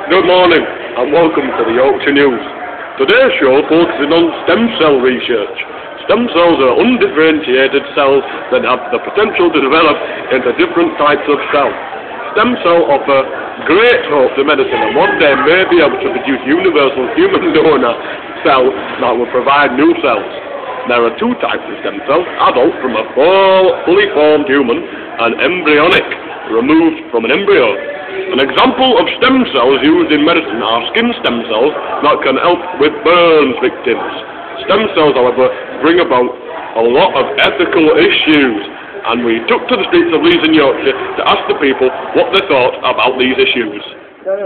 Good morning and welcome to the Yorkshire News. Today's show focuses on stem cell research. Stem cells are undifferentiated cells that have the potential to develop into different types of cells. Stem cells offer great hope to medicine and one day may be able to produce universal human donor cells that will provide new cells. There are two types of stem cells, adult from a fully formed human and embryonic, removed from an embryo. An example of stem cells used in medicine are skin stem cells that can help with burns victims. Stem cells, however, bring about a lot of ethical issues, and we took to the streets of Leeds in Yorkshire to ask the people what they thought about these issues. I'm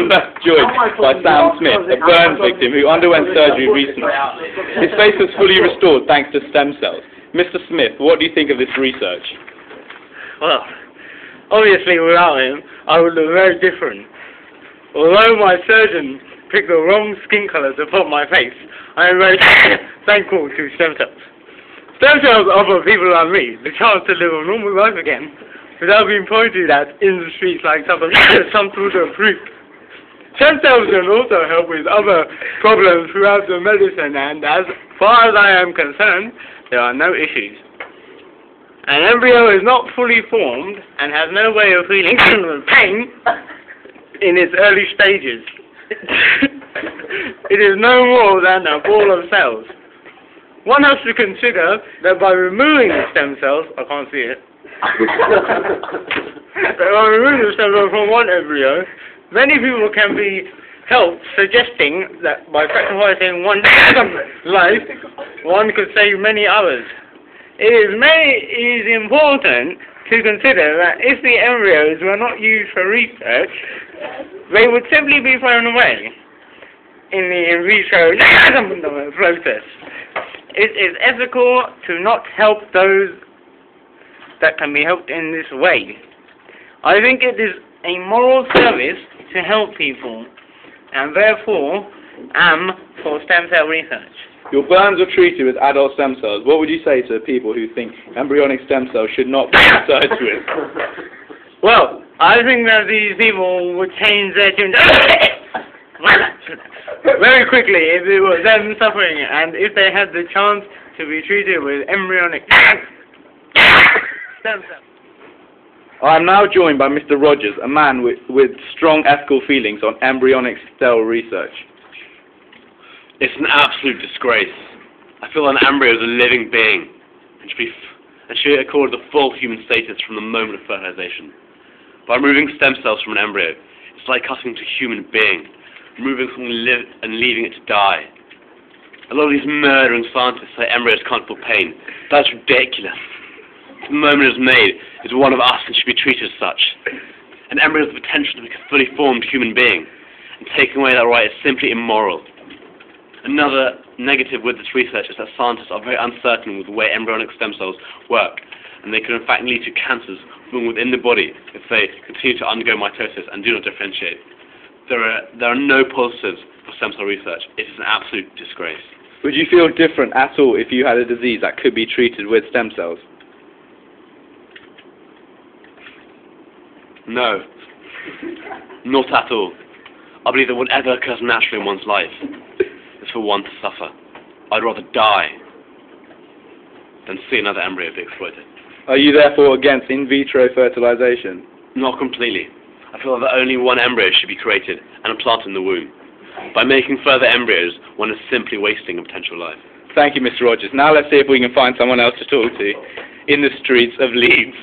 now joined by Sam Smith, a burns victim who underwent surgery recently. His face was fully restored thanks to stem cells. Mr. Smith, what do you think of this research? Well, obviously without him, I would look very different. Although my surgeon picked the wrong skin colour to put on my face, I am very thankful to stem cells. Stem cells offer people like me the chance to live a normal life again, without being pointed at in the streets like some sort of freak. Stem cells can also help with other problems throughout the medicine, and as far as I am concerned, there are no issues. An embryo is not fully formed and has no way of feeling pain in its early stages. It is no more than a ball of cells. One has to consider that by removing the stem cells, I can't see it, by removing the stem cells from one embryo, many people can be helped, suggesting that by sacrificing one life, one could save many others. It is important to consider that if the embryos were not used for research, they would simply be thrown away in the in vitro process. It is ethical to not help those that can be helped in this way. I think it is a moral service to help people, and therefore am for stem cell research. Your burns were treated with adult stem cells. What would you say to people who think embryonic stem cells should not be researched with? Well, I think that these people would change their tune very quickly if it was them suffering, and if they had the chance to be treated with embryonic stem cells. I am now joined by Mr. Rogers, a man with strong ethical feelings on embryonic cell research. It's an absolute disgrace. I feel an embryo is a living being and should be accorded the full human status from the moment of fertilization. By removing stem cells from an embryo, it's like cutting to a human being, removing something live and leaving it to die. A lot of these murdering scientists say embryos can't feel pain. That's ridiculous. The moment it is made is one of us and should be treated as such. An embryo has the potential to be a fully formed human being, and taking away that right is simply immoral. Another negative with this research is that scientists are very uncertain with the way embryonic stem cells work, and they could in fact lead to cancers from within the body if they continue to undergo mitosis and do not differentiate. There are no positives for stem cell research. It is an absolute disgrace. Would you feel different at all if you had a disease that could be treated with stem cells? No. Not at all. I believe that whatever occurs naturally in one's life is for one to suffer. I'd rather die than see another embryo be exploited. Are you therefore against in vitro fertilization? Not completely. I feel that only one embryo should be created and implanted in the womb. By making further embryos, one is simply wasting a potential life. Thank you, Mr. Rogers. Now let's see if we can find someone else to talk to in the streets of Leeds.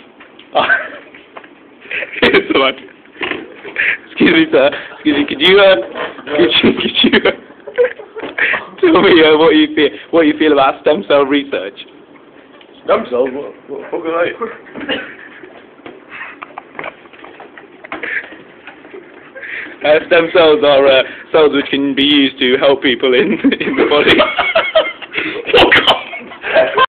Excuse me, sir. Excuse me. Could you tell me what you feel about stem cell research? Stem cells? What the fuck are they? Stem cells are cells which can be used to help people in the body.